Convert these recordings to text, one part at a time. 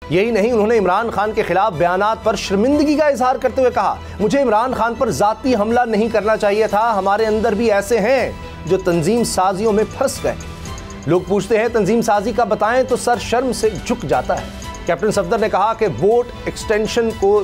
यही नहीं, उन्होंने इमरान खान के खिलाफ बयानात पर शर्मिंदगी का इजहार करते हुए कहा, मुझे इमरान खान पर जाती हमला नहीं करना चाहिए था, हमारे अंदर भी ऐसे हैं जो तंजीम साजियों में फंस गए। लोग पूछते हैं तंजीम साजी का बताएं तो सर शर्म से झुक जाता है। कैप्टन सफदर ने कहा कि वोट एक्सटेंशन को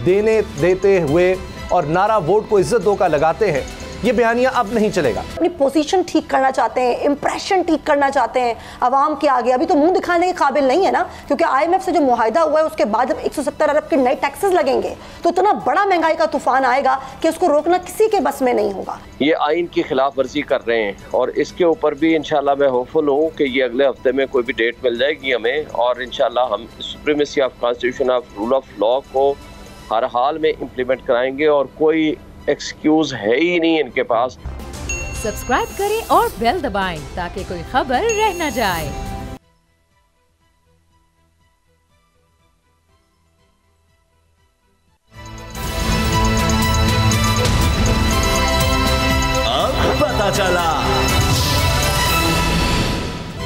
देते हुए और नारा वोट को इज्जत दो का लगाते हैं, ये बयानिया अब नहीं चलेगा। अपनी पोजीशन ठीक करना चाहते हैं, इंप्रेशन ठीक करना चाहते हैं अवाम के आगे। अभी तो मुंह दिखाने के काबिल नहीं है ना, क्योंकि IMF से जो मुआहिदा हुआ है उसके बाद जब 170 अरब के नए टैक्सेस लगेंगे तो इतना बड़ा महंगाई का तूफान आएगा कि उसको रोकना किसी के बस में नहीं होगा। ये आइन की खिलाफ वर्जी कर रहे हैं और इसके ऊपर भी इंशाल्लाह मैं होपफुल हूँ कि ये अगले हफ्ते में कोई भी डेट मिल जाएगी हमें, और इंशाल्लाह हम supremacy of constitution of rule of law को हर हाल में इम्प्लीमेंट कराएंगे और कोई एक्सक्यूज है ही नहीं इनके पास। सब्सक्राइब करें और बेल दबाएं ताकि कोई खबर रह न जाए। अब पता चला।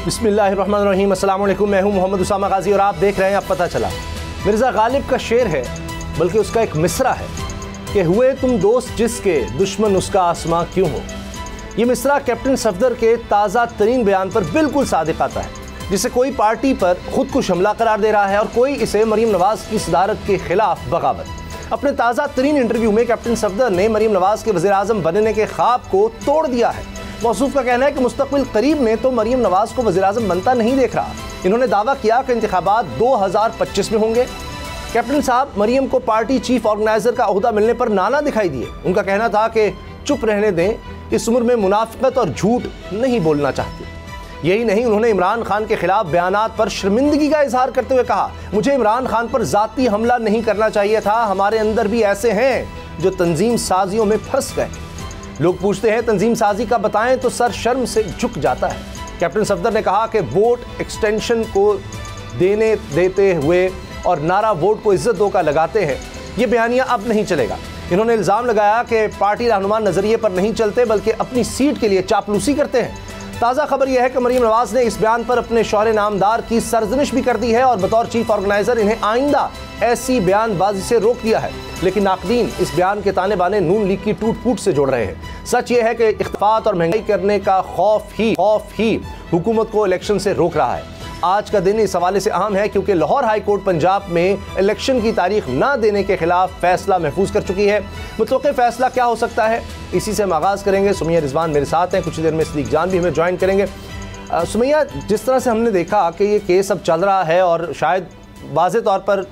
बिस्मिल्लाहिर्रहमानिर्रहीम, अस्सलाम वालेकुम, मैं हूं मोहम्मद उसामा गाजी और आप देख रहे हैं अब पता चला। मिर्जा गालिब का शेर है, बल्कि उसका एक मिसरा है कि हुए तुम दोस्त जिसके दुश्मन उसका आसमां क्यों हो। ये मिसरा कैप्टन सफदर के ताज़ा तरीन बयान पर बिल्कुल सादिक आता है, जिसे कोई पार्टी पर खुद को हमला करार दे रहा है और कोई इसे मरीम नवाज की सदारत के खिलाफ बगावत। अपने ताज़ा तरीन इंटरव्यू में कैप्टन सफदर ने मरीम नवाज के वज़ीर आज़म बनने के ख्वाब को तोड़ दिया है। मौसूफ का कहना है कि मुस्तक़बिल करीब में तो मरीम नवाज को वज़ीर आज़म बनता नहीं देख रहा। इन्होंने दावा किया कि इंतखाबात 2025 में होंगे। कैप्टन साहब मरीम को पार्टी चीफ ऑर्गेनाइजर का ओहदा मिलने पर नाना दिखाई दिए। उनका कहना था कि चुप रहने दें, इस उम्र में मुनाफिकत और झूठ नहीं बोलना चाहते। यही नहीं, उन्होंने इमरान खान के खिलाफ बयानात पर शर्मिंदगी का इजहार करते हुए कहा, मुझे इमरान खान पर जाती हमला नहीं करना चाहिए था, हमारे अंदर भी ऐसे हैं जो तंजीम साजियों में फंस गए। लोग पूछते हैं तंजीम साजी का बताएं तो सर शर्म से झुक जाता है। कैप्टन सफदर ने कहा कि वोट एक्सटेंशन को देते हुए और नारा वोट को इज्जत दो का लगाते हैं, ये बयानिया अब नहीं चलेगा। इन्होंने इल्ज़ाम लगाया कि पार्टी रहनुमा नज़रिए पर नहीं चलते बल्कि अपनी सीट के लिए चापलूसी करते हैं। ताज़ा खबर यह है कि मरीम नवाज ने इस बयान पर अपने शौहरे नामदार की सरजनिश भी कर दी है और बतौर चीफ ऑर्गेनाइजर इन्हें आइंदा ऐसी बयानबाजी से रोक दिया है। लेकिन नाक़दीन इस बयान के ताने बाने नून लीग की टूट फूट से जोड़ रहे हैं। सच ये है कि इख्तिलाफ़ात और महंगाई करने का खौफ ही हुकूमत को इलेक्शन से रोक रहा है। आज का दिन इस हवाले से अहम है क्योंकि लाहौर हाई कोर्ट पंजाब में इलेक्शन की तारीख ना देने के खिलाफ फैसला महफूज कर चुकी है। मुतलक़ फैसला क्या हो सकता है, इसी से हम आगाज़ करेंगे। सुमैया रिजवान मेरे साथ हैं, कुछ देर में सदीक जान भी हमें ज्वाइन करेंगे। सुमैया, जिस तरह से हमने देखा कि ये केस अब चल रहा है और शायद वाज़े तौर पर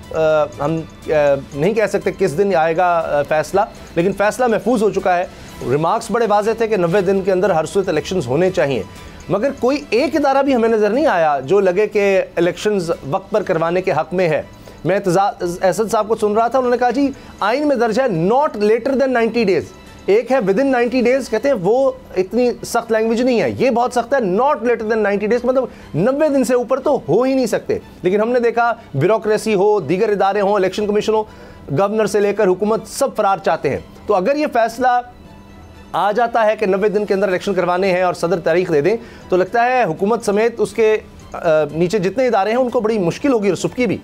हम नहीं कह सकते किस दिन आएगा फ़ैसला, लेकिन फ़ैसला महफूज हो चुका है। रिमार्क्स बड़े वाज़े थे कि 90 दिन के अंदर हर सूरत इलेक्शंस होने चाहिए, मगर कोई एक इदारा भी हमें नज़र नहीं आया जो लगे कि इलेक्शंस वक्त पर करवाने के हक़ में है। मैं एतजाज़ असद साहब को सुन रहा था, उन्होंने कहा जी आइन में दर्ज है नॉट लेटर देन 90 डेज़, एक है विद इन 90 डेज़, कहते हैं वो इतनी सख्त लैंग्वेज नहीं है, ये बहुत सख्त है, नॉट लेटर देन 90 डेज़, मतलब 90 दिन से ऊपर तो हो ही नहीं सकते। लेकिन हमने देखा ब्यूरोक्रेसी हो, दीगर इदारे हों, इलेक्शन कमीशन हो, गवर्नर से लेकर हुकूमत सब फरार चाहते हैं। तो अगर ये फैसला आ जाता है कि 90 दिन के अंदर इलेक्शन करवाने हैं और सदर तारीख दे दें, तो लगता है हुकूमत समेत उसके नीचे जितने इदारे हैं उनको बड़ी मुश्किल होगी और सुबकी भी।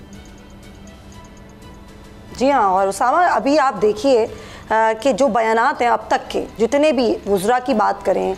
जी हाँ, और उसामा अभी आप देखिए कि जो बयानात हैं अब तक के, जितने भी वुज़रा की बात करें,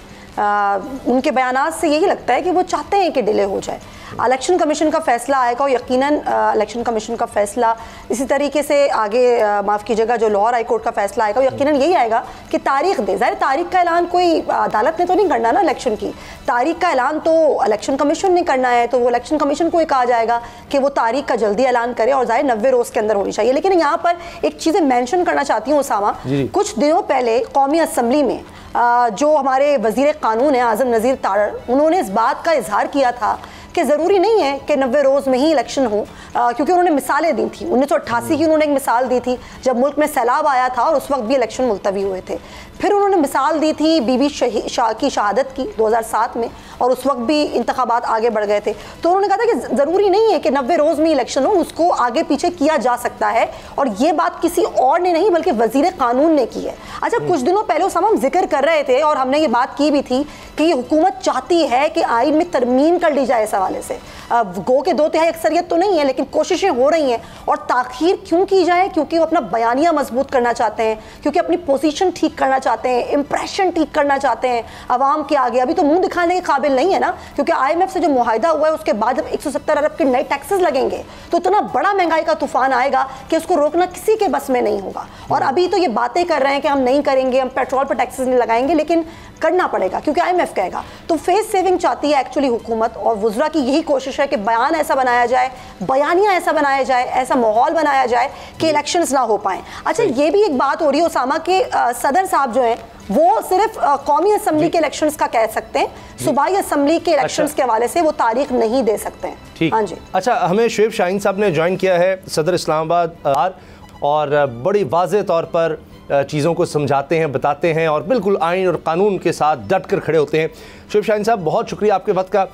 उनके बयानात से यही लगता है कि वो चाहते हैं कि डिले हो जाए। इलेक्शन कमीशन का फैसला आएगा और यकीनन इलेक्शन कमीशन का फैसला इसी तरीके से आगे माफ़ कीजिएगा जो लाहौर हाई कोर्ट का फैसला आएगा यकीनन यही आएगा कि तारीख दे। ज़ाहिर तारीख का ऐलान कोई अदालत ने तो नहीं करना ना, इलेक्शन की तारीख का ऐलान तो इलेक्शन कमीशन ने करना है, तो वो इलेक्शन कमीशन को ही कहा जाएगा कि वो तारीख का जल्दी ऐलान करे और ज़ाहिर 90 रोज़ के अंदर होनी चाहिए। लेकिन यहाँ पर एक चीज़ें मैंशन करना चाहती हूँ उसामा, कुछ दिनों पहले कौमी असम्बली में जो हमारे वज़ीर कानून हैं आज़म नज़ीर तारड़, उन्होंने इस बात का इजहार किया था कि ज़रूरी नहीं है कि 90 रोज़ में ही इलेक्शन हो, क्योंकि उन्होंने मिसालें दी थी। 1988 की उन्होंने एक मिसाल दी थी जब मुल्क में सैलाब आया था और उस वक्त भी इलेक्शन मुलतवी हुए थे। फिर उन्होंने मिसाल दी थी बीबी की शहादत की 2007 में, और उस वक्त भी इंतखाबात आगे बढ़ गए थे। तो उन्होंने कहा था कि ज़रूरी नहीं है कि 90 रोज़ में इलेक्शन हो, उसको आगे पीछे किया जा सकता है, और ये बात किसी और ने नहीं बल्कि वज़ीर कानून ने की है। अच्छा, कुछ दिनों पहले उस हम जिक्र कर रहे थे और हमने ये बात की भी थी कि ये हुकूमत चाहती है कि आइन में तरमीम कर ली जाए इस हवाले से। गो के 2/3 अक्सरियत तो नहीं है, लेकिन कोशिशें हो रही हैं। और ताख़ीर क्यों की जाए? क्योंकि वो अपना बयानिया मजबूत करना चाहते हैं, क्योंकि अपनी पोजीशन ठीक करना चाहते हैं, इंप्रेशन ठीक करना चाहते हैं अवाम के आगे। अभी तो मुंह दिखाने के काबिल नहीं है ना, क्योंकि IMF से जो मुआहिदा हुआ है उसके बाद जब 170 अरब के नए टैक्सेस लगेंगे तो इतना बड़ा महंगाई का तूफान आएगा कि उसको रोकना किसी के बस में नहीं होगा। और अभी तो ये बातें कर रहे हैं कि हम नहीं करेंगे, हम पेट्रोल पर टैक्सेस नहीं लगाएंगे, लेकिन करना पड़ेगा क्योंकि IMF कहेगा। तो फेस सेविंग चाहती है एक्चुअली हुकूमत, और वुज़रा की यही कोशिश है कि बयान ऐसा बनाया जाए, बयानिया ऐसा बनाया जाए, ऐसा माहौल बनाया जाए कि इलेक्शंस ना हो पाएं। अच्छा, ये भी एक बात हो रही है उसामा के सदर साहब जो हैं वो सिर्फ कौमी असम्बली के इलेक्शंस का कह सकते हैं, सूबाई असम्बली के इलेक्शंस के हवाले से वो तारीख नहीं दे सकते हैं। ठीक, हाँ जी। अच्छा, हमें शुएब शाहीन साहब ने ज्वाइन किया है सदर इस्लामाबाद, और बड़ी वाज़ेह तौर पर चीज़ों को समझाते हैं, बताते हैं और बिल्कुल आइन और कानून के साथ डट कर खड़े होते हैं। शुएब शाहीन साहब, बहुत शुक्रिया आपके वक्त का।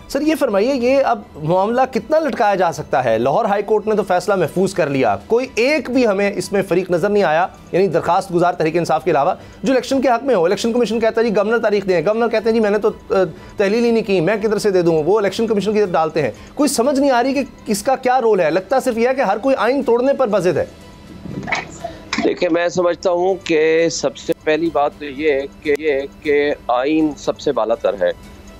सर, ये फरमाइए, ये अब मामला कितना लटकाया जा सकता है? लाहौर हाई कोर्ट ने तो फैसला महफूज कर लिया, कोई एक भी हमें इसमें फरीक नज़र नहीं आया, यानी दरखास्त गुजार तहरीक इंसाफ के अलावा, जो इलेक्शन के हक में हो। इलेक्शन कमीशन कहता है जी गवर्नर तारीख दें, गवर्नर कहते हैं जी मैंने तो तहलील ही नहीं की, मैं किधर से दे दूँ, वो इलेक्शन कमीशन की तरफ डालते हैं। कोई समझ नहीं आ रही कि इसका क्या रोल है। लगता सिर्फ यह है कि हर कोई आइन तोड़ने पर बज़िद है। देखिए, मैं समझता हूँ कि सबसे पहली बात तो ये है कि आइन सबसे बालातर है,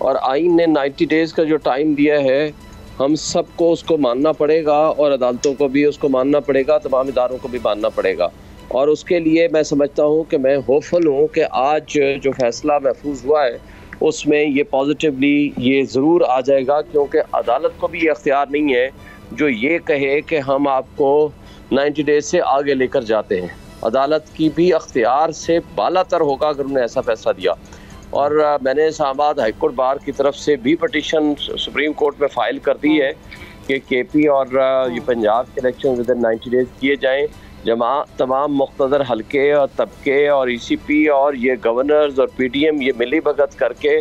और आइन ने 90 डेज़ का जो टाइम दिया है, हम सबको उसको मानना पड़ेगा, और अदालतों को भी उसको मानना पड़ेगा, तमाम इदारों को भी मानना पड़ेगा। और उसके लिए मैं समझता हूँ कि मैं होपफुल हूँ कि आज जो फैसला महफूज हुआ है उसमें ये पॉजिटिवली ये ज़रूर आ जाएगा, क्योंकि अदालत को भी ये अख्तियार नहीं है जो ये कहे कि हम आपको 90 डेज से आगे लेकर जाते हैं। अदालत की भी अख्तियार से बालातर होगा अगर उन्होंने ऐसा फैसला दिया। और मैंने इस्लामाबाद हाई कोर्ट बार की तरफ से भी पटिशन सुप्रीम कोर्ट में फ़ाइल कर दी है कि KP और ये पंजाब के इलेक्शन विद इन 90 डेज किए जाएँ, जहाँ तमाम मुख्तदर हल्के और तबके और ECP और ये गवर्नर्स और PDM ये मिली भगत करके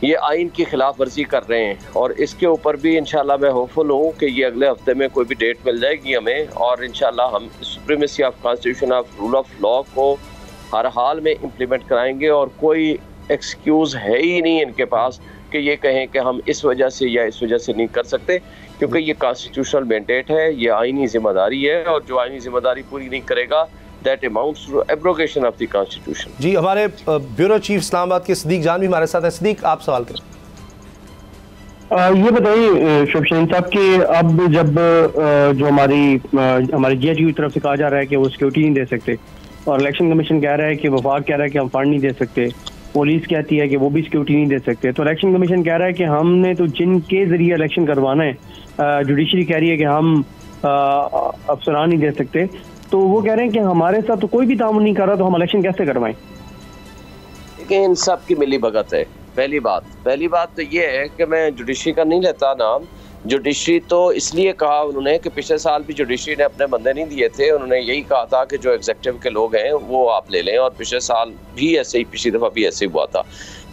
ये आइन की खिलाफ वर्जी कर रहे हैं। और इसके ऊपर भी इंशाल्लाह मैं होपफुल हूँ कि ये अगले हफ्ते में कोई भी डेट मिल जाएगी हमें, और इंशाल्लाह हम supremacy of constitution of rule of law को हर हाल में इम्प्लीमेंट कराएंगे। और कोई एक्सक्यूज़ है ही नहीं इनके पास कि ये कहें कि हम इस वजह से या इस वजह से नहीं कर सकते, क्योंकि ये कॉन्स्टिट्यूशनल मैंडेट है, ये आइनी जिम्मेदारी है, और जो आइनी जिम्मेदारी पूरी नहीं करेगा that amounts to abrogation of the constitution। जी, हमारे ब्यूरो चीफ इस्लामाबाद के सदीक जान भी हमारे साथ हैं। सदीक, आप सवाल करें। ये बताइए शुएब शाहीन साहब कि अब जब जो हमारी GHQ की तरफ से कहा जा रहा है कि वो सिक्योरिटी नहीं दे सकते, और इलेक्शन कमीशन कह रहा है कि वफाक कह रहा है कि हम फंड नहीं दे सकते, पुलिस कहती है कि वो भी सिक्योरिटी नहीं दे सकते, तो इलेक्शन कमीशन कह रहा है कि हमने तो जिनके जरिए इलेक्शन करवाना है, जुडिशरी कह रही है कि हम अफसरान नहीं दे सकते, तो वो कह रहे हैं कि हमारे साथ तो कोई भी तामुन नहीं कर रहा, तो हम इलेक्शन कैसे करवाएं? देखिए, इन सब की मिली भगत है। पहली बात तो ये है कि मैं जुडिशरी का नहीं लेता नाम। जुडिशरी तो इसलिए कहा उन्होंने कि पिछले साल भी जुडिशरी ने अपने बंदे नहीं दिए थे, उन्होंने यही कहा था कि जो एग्जीक्यूटिव के लोग हैं वो आप ले लें, और पिछले साल भी ऐसे ही, पिछली दफ़ा भी ऐसे ही हुआ था।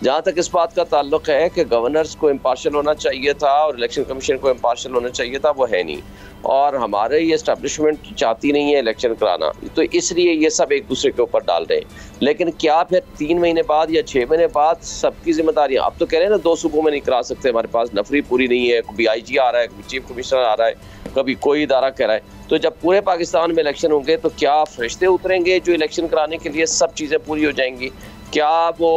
जहाँ तक इस बात का ताल्लुक है कि गवर्नर्स को इम्पार्शल होना चाहिए था और इलेक्शन कमीशन को इम्पार्शल होना चाहिए था, वो है नहीं, और हमारे ये एस्टेब्लिशमेंट चाहती नहीं है इलेक्शन कराना, तो इसलिए ये सब एक दूसरे के ऊपर डाल रहे हैं। लेकिन क्या फिर 3 महीने बाद या 6 महीने बाद सबकी जिम्मेदारियाँ, अब तो कह रहे हैं ना 2 सूबों में नहीं करा सकते, हमारे पास नफरी पूरी नहीं है, कभी IG आ रहा है, कभी चीफ कमिश्नर आ रहा है, कभी कोई इदारा कह रहा है, तो जब पूरे पाकिस्तान में इलेक्शन होंगे तो क्या फरिश्ते उतरेंगे जो इलेक्शन कराने के लिए सब चीज़ें पूरी हो जाएंगी? क्या वो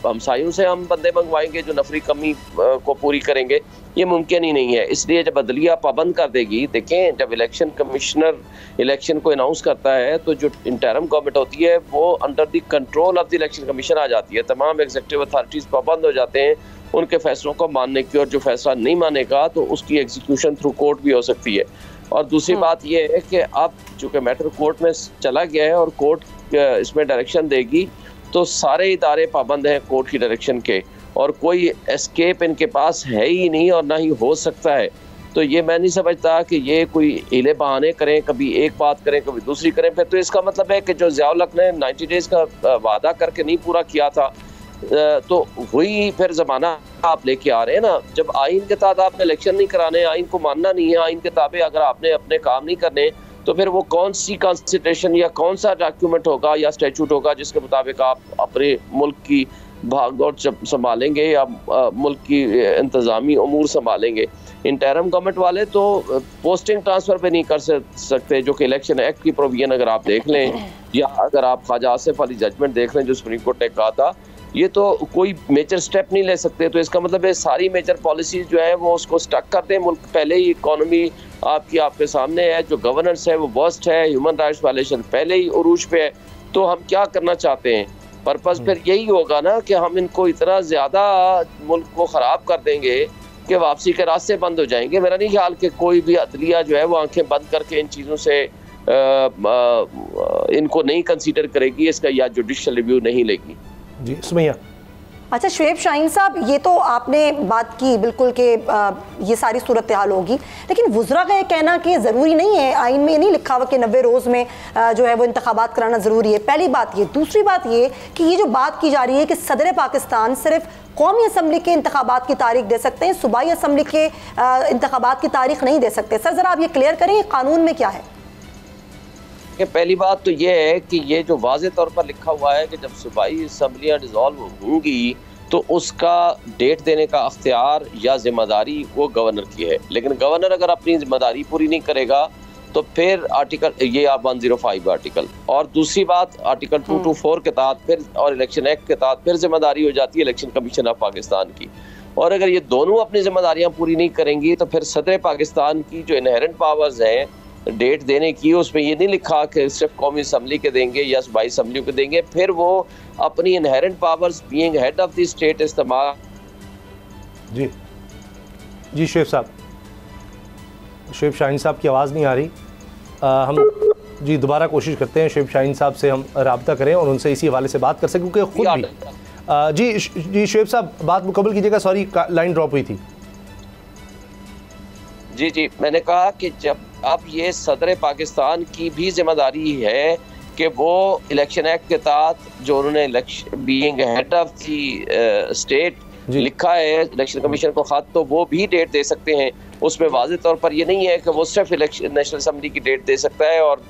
हमसायों से हम बंदे मंगवाएंगे जो नफरी कमी को पूरी करेंगे? ये मुमकिन ही नहीं है। इसलिए जब अदलिया पाबंद कर देगी, देखें जब इलेक्शन कमिश्नर इलेक्शन को अनाउंस करता है तो जो इंटरिम गवर्नमेंट होती है वो under the control of the election commission आ जाती है, तमाम एग्जीक्यूटिव अथॉरिटीज़ पाबंद हो जाते हैं उनके फैसलों को मानने की, और जो फैसला नहीं मानेगा तो उसकी एग्जीक्यूशन थ्रू कोर्ट भी हो सकती है। और दूसरी बात यह है कि अब चूँकि मैटर कोर्ट में चला गया है और कोर्ट इसमें डायरेक्शन देगी, तो सारे इदारे पाबंद हैं कोर्ट की डायरेक्शन के, और कोई एस्केप इनके पास है ही नहीं और ना ही हो सकता है। तो ये मैं नहीं समझता कि ये कोई हीले बहाने करें, कभी एक बात करें कभी दूसरी करें। फिर तो इसका मतलब है कि जो ज़ियाउल हक ने 90 डेज़ का वादा करके नहीं पूरा किया था, तो वही फिर ज़माना आप लेके आ रहे हैं ना। जब आइन के तहत आपने इलेक्शन नहीं कराने, आइन को मानना नहीं है, आइन के ताबे अगर आपने अपने काम नहीं करने, तो फिर वो कौन सी कॉन्स्टिट्यूशन या कौन सा डॉक्यूमेंट होगा या स्टैट्यूट होगा जिसके मुताबिक आप अपने मुल्क की भागदौड़ संभालेंगे या मुल्क की इंतज़ामी अमूर संभालेंगे। इंटरिम गवर्नमेंट वाले तो पोस्टिंग ट्रांसफ़र पे नहीं कर सकते, जो कि इलेक्शन एक्ट की प्रोविजन अगर आप देख लें, या अगर आप ख्वाजा आसिफ अली जजमेंट देख लें जो सुप्रीम कोर्ट ने कहा था, ये तो कोई मेजर स्टेप नहीं ले सकते। तो इसका मतलब है सारी मेजर पॉलिसीज जो है वो उसको स्टक कर दें। मुल्क पहले ही इकॉनमी आपके सामने है, जो गवर्नेंस है वो वर्स्ट है, ह्यूमन राइट्स वायलेशन पहले ही उरूज पे है, तो हम क्या करना चाहते हैं? पर्पस फिर यही होगा ना कि हम इनको इतना ज़्यादा मुल्क को ख़राब कर देंगे कि वापसी के रास्ते बंद हो जाएंगे। मेरा नहीं ख्याल कि कोई भी अदलिया जो है वो आंखें बंद करके इन चीज़ों से इनको नहीं कंसीडर करेगी, इसका या जुडिशल रिव्यू नहीं लेगी। जी सुमैया। अच्छा शुएब शाहीन साहब, ये तो आपने बात की बिल्कुल कि ये सारी सूरत हाल होगी, लेकिन वुज़रा का ये कहना कि ज़रूरी नहीं है, आइन में ये नहीं लिखा हुआ कि 90 रोज़ में जो है वो इंतखाबात कराना ज़रूरी है। पहली बात ये। दूसरी बात ये कि ये जो बात की जा रही है कि सदर पाकिस्तान सिर्फ कौमी असम्बली के इंतखाबात की तारीख दे सकते हैं, सूबाई असम्बली के इंतखाबात की तारीख नहीं दे सकते। सर ज़रा आप ये क्लियर करें, कानून में क्या है? पहली बात तो ये है कि ये जो वाज़े तौर पर लिखा हुआ है कि जब सूबाई असम्बलियाँ डिज़ोल्व होंगी तो उसका डेट देने का अख्तियार या जिम्मेदारी वो गवर्नर की है, लेकिन गवर्नर अगर अपनी जिम्मेदारी पूरी नहीं करेगा तो फिर आर्टिकल ये 105 आर्टिकल, और दूसरी बात आर्टिकल 224 के तहत फिर और इलेक्शन एक्ट के तहत फिर जिम्मेदारी हो जाती है इलेक्शन कमीशन ऑफ पाकिस्तान की। और अगर ये दोनों अपनी जिम्मेदारियाँ पूरी नहीं करेंगी तो फिर सदर पाकिस्तान की जो इनहेरेंट पावर्स हैं डेट देने की, उसमें ये नहीं लिखा कि सिर्फ कौमी असम्बली के देंगे या सूबाई असम्बली के देंगे, फिर वो अपनी inherent powers being head of the state इस्तेमाल। जी शुएब साहब, शुएब शाहीन साहब की आवाज़ नहीं आ रही। हम जी दोबारा कोशिश करते हैं शुएब शाहीन साहब से हम राब्ता करें और उनसे इसी हवाले से बात कर सकें, क्योंकि खुद भी जी शुएब साहब बात मुकम्मल कीजिएगा, सॉरी लाइन ड्रॉप हुई थी। जी मैंने कहा कि जब अब ये सदर पाकिस्तान की भी जिम्मेदारी है कि वो इलेक्शन एक्ट के तहत जो उन्होंने being head of the state लिखा है इलेक्शन कमीशन को खत, तो वो भी डेट दे सकते हैं। उसमें वाज़े तौर पर ये नहीं है कि वो सिर्फ इलेक्शन नेशनल असम्बली की डेट दे सकता है और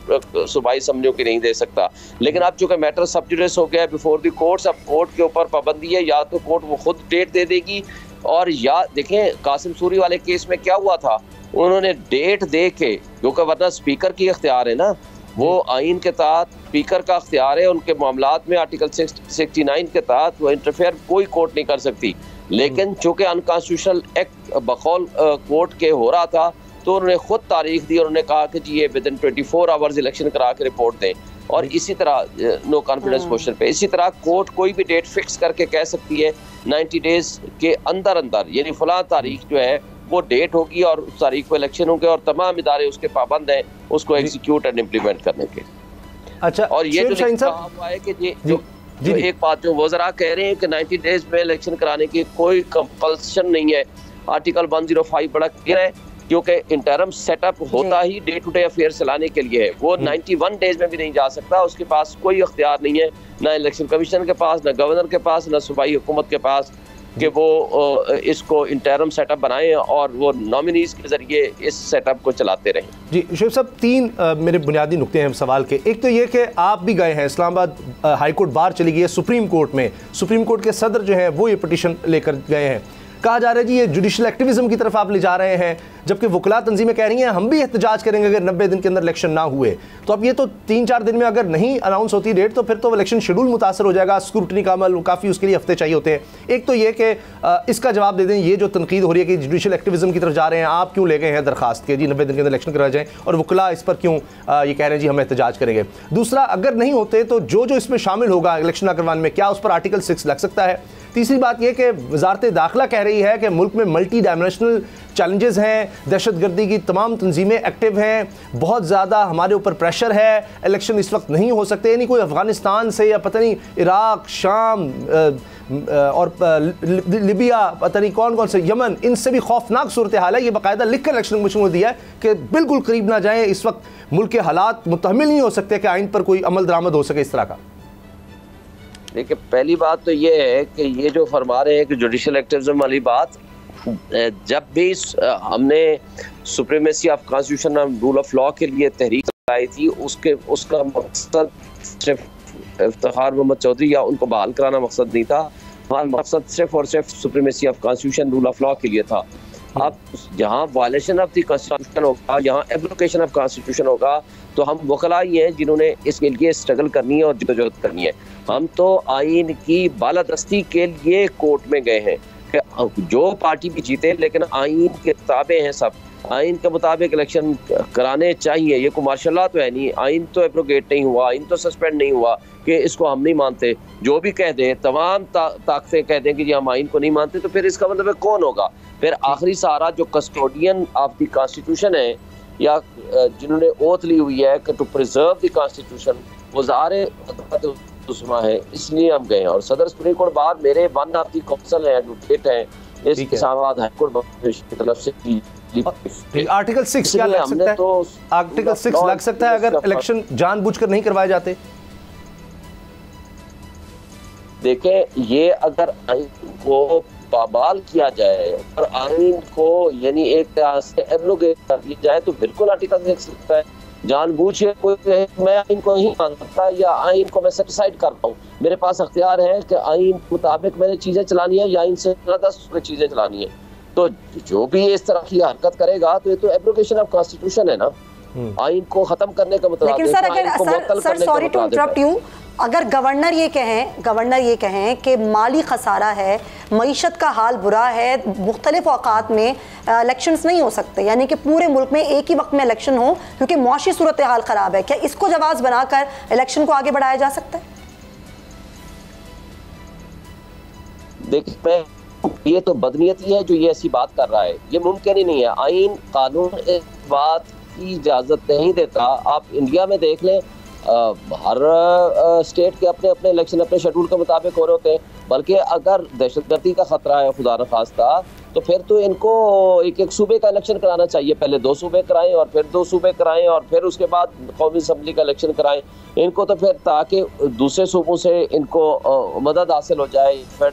सूबाई असम्बलियों की नहीं दे सकता। लेकिन अब चूँकि मैटर सब जुडिस हो गया है बिफोर द कोर्ट्स, अब कोर्ट के ऊपर पाबंदी है, या तो कोर्ट वो खुद डेट दे देगी, और या देखें कासिम सूरी वाले केस में क्या हुआ था, उन्होंने डेट दे के, क्योंकि वरना स्पीकर की इख्तियार है ना, वो आइन के तहत स्पीकर का इख्तियार है, उनके मामलात में आर्टिकल 69 के तहत वो इंटरफेयर कोई कोर्ट नहीं कर सकती। लेकिन चूँकि अनकॉन्स्टिट्यूशनल एक्ट बकौल कोर्ट के हो रहा था, तो उन्होंने खुद तारीख दी, उन्होंने कहा कि जी ये विदिन 24 आवर्स इलेक्शन करा के रिपोर्ट दें, और इसी तरह नो कॉन्फिडेंस क्वेश्चन पे इसी तरह कोर्ट कोई भी डेट फिक्स करके कह सकती है 90 डेज के अंदर अंदर, यानी फलां तारीख जो है वो डेट होगी और उस तारीख को इलेक्शन होंगे, और तमाम इदारे उसके पाबंद हैं उसको एग्जीक्यूट एंड इम्प्लीमेंट करने के। अच्छा, और ये जो हुआ है कि जो एक बात जो वज़रा कह रहे हैं कि 90 डेज में इलेक्शन कराने की कोई कंपल्सन नहीं है, आर्टिकल 105 बड़ा क्लियर है, क्योंकि इंटरम सेटअप होता ही डे टू डे अफेयर चलाने के लिए है। वो 91 डेज में भी नहीं जा सकता, उसके पास कोई अख्तियार नहीं है, ना इलेक्शन कमीशन के पास, ना गवर्नर के पास, ना सूबाई हुकूमत के पास, कि वो इसको इंटरम सेटअप बनाएं और वो नॉमिनीज के जरिए इस सेटअप को चलाते रहें। जी शुएब साहब, तीन मेरे बुनियादी नुक्ते हैं सवाल के। एक तो ये कि आप भी गए हैं इस्लामाबाद, हाई कोर्ट बार चली गई है सुप्रीम कोर्ट में, सुप्रीम कोर्ट के सदर जो हैं वो ये पिटीशन लेकर गए हैं, कहा जा रहा है जी ये जुडिशल एक्टिविज्म की तरफ आप ले जा रहे हैं, जबकि वकला तंजीमें कह रही हैं हम भी एहतजाज करेंगे अगर 90 दिन के अंदर इलेक्शन ना हुए। तो अब ये तो 3-4 दिन में अगर नहीं अनाउंस होती डेट तो फिर तो इलेक्शन शेड्यूल मुतासर हो जाएगा, स्क्रूटनी का अमल काफ़ी उसके लिए हफ्ते चाहिए होते हैं। एक तो ये कि इसका जवाब दे दें, ये जो तनकीद हो रही है कि जुडिशल एक्टिविज्म की तरफ जा रहे हैं, आप क्यों ले गए हैं दरखास्त के जी 90 दिन के अंदर इलेक्शन करा जाए, और वकला इस पर क्यों ये कह रहे हैं जी हम एहतजाज करेंगे। दूसरा, अगर नहीं होते तो जो जो इसमें शामिल होगा इलेक्शन ना करवाने में, क्या उस पर आर्टिकल 6 लग सकता है। तीसरी बात यह कि वजारत दाखिला कह रही है कि मुल्क में मल्टी डायमेंशनल चैलेंजेस हैं, दहशतगर्दी की तमाम तंजीमें एक्टिव हैं, बहुत ज़्यादा हमारे ऊपर प्रेशर है, इलेक्शन इस वक्त नहीं हो सकते, यानी कोई अफ़गानिस्तान से या पता नहीं इराक, शाम और लिबिया, पता नहीं कौन कौन से, यमन, इनसे भी खौफनाक सूरत हाल है। ये बाकायदा लिख कर इलेक्शन कमीशन को दिया है कि बिल्कुल करीब ना जाएँ, इस वक्त मुल्क के हालात मुतहम्मिल नहीं हो सकते कि आइन पर कोई अमल दरामद हो सके इस तरह का। देखिए पहली बात तो ये है कि ये जो फरमा रहे हैं कि जुडिशल एक्टिविज्म वाली बात, जब भी हमने सुप्रीमेसी ऑफ कॉन्स्टिट्यूशन और रूल ऑफ लॉ के लिए तहरीक चलाई थी, उसका मकसद सिर्फ इफ्तिखार मोहम्मद चौधरी या उनको बहाल कराना मकसद नहीं था। हमारा मकसद सिर्फ और सिर्फ supremacy of constitution rule of law के लिए था। अब जहाँ वायलेशन ऑफ द कॉन्स्टिट्यूशन होगा, यहाँ एप्लीकेशन ऑफ कॉन्स्टिट्यूशन होगा, तो हम वकला ही हैं जिन्होंने इसके लिए स्ट्रगल करनी है और जद्दोजहद करनी है। हम तो आइन की बालादस्ती के लिए कोर्ट में गए हैं कि जो पार्टी भी जीते, लेकिन आइन के ताबे हैं सब, आइन के मुताबिक इलेक्शन कराने चाहिए। ये कोई मार्शल लॉ तो है नहीं, आइन तो एब्रोगेट नहीं हुआ, आइन तो सस्पेंड नहीं हुआ कि इसको हम नहीं मानते। जो भी कह दे, तमाम ताकतें कह दें कि जी हम आइन को नहीं मानते, तो फिर इसका मतलब कौन होगा? फिर आखिरी सहारा जो कस्टोडियन ऑफ द कॉन्स्टिट्यूशन है या जिन्होंने ओथ ली हुई है कि टू प्रिजर्व द कॉन्स्टिट्यूशन, वो ज़ाहिर दुश्मन है, इसलिए हम गए हैं। और सदर सुप्रीम कोर्ट बार मेरे वन ऑफ द काउंसिल है, एडवोकेट हैं, इस इस्लामाबाद हाई कोर्ट की तरफ से आर्टिकल 6 क्या लग सकता है? तो आर्टिकल 6 लग सकता है अगर इलेक्शन जानबूझकर नहीं करवाए जाते? देखें, ये अगर आइन को पामाल किया जाए और आइन को यानी एक तरह से एब्रोगेट कर दिया जाए, तो बिल्कुल आर्टिकल 6 लगता है। जानबूझ के कोई मैं आइन को ही मानता या आइन को मैं सेटिसाइड करता हूँ, मेरे पास अख्तियार है कि आइन के मुताबिक मैंने चीज़ें चलानी है या आइन से ज़्यादा चीज़ें चलानी है। तो जो भी इस तरह की हरकत करेगा तो ये तो एब्रोगेशन ऑफ कॉन्स्टिट्यूशन है ना, आइन को खत्म करने का मतलब। लेकिन सर अगर sir sorry to interrupt you, अगर गवर्नर ये कहें कि माली खसारा है, मईशत का हाल बुरा है, मुख्तलिफ औकात में इलेक्शंस नहीं हो सकते, यानी कि पूरे मुल्क में एक ही वक्त में इलेक्शन हो क्योंकि मुआशी सूरत हाल ख़राब है, क्या इसको जवाब बनाकर इलेक्शन को आगे बढ़ाया जा सकता है? देखिए, ये तो बदनीयती है जो ये ऐसी बात कर रहा है, ये मुमकिन ही नहीं है। आइन कानून इस बात की इजाज़त नहीं देता। आप इंडिया में देख लें, हर स्टेट के अपने अपने इलेक्शन अपने शेड्यूल के मुताबिक हो रहे होते हैं। बल्कि अगर दहशतगर्दी का खतरा है खुदा न खास्ता, तो फिर तो इनको एक एक सूबे का इलेक्शन कराना चाहिए। पहले 2 सूबे कराएं और फिर 2 सूबे कराएं और फिर उसके बाद कौमी असम्बली का इलेक्शन कराएं इनको, तो फिर ताकि दूसरे सूबों से इनको मदद हासिल हो जाए, फिर